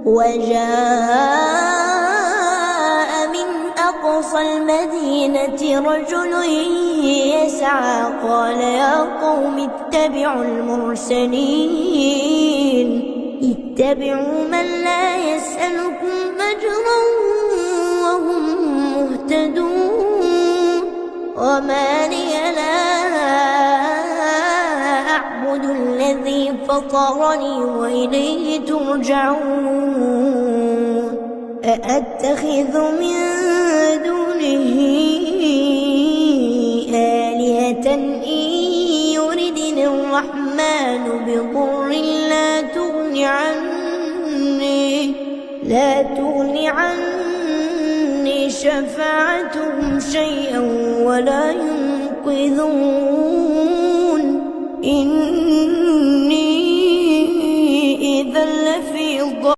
وجاء من أقصى المدينة رجل يسعى قال يا قوم اتبعوا المرسلين اتبعوا من لا يسألكم أجرا وهم مهتدون وما لي لا أعبد الذي فطرني وإليه ترجعون أأتخذ من دونه آلهة إن يردني الرحمن بضر لا تغن عني شفاعتهم شيئا ولا ينقذون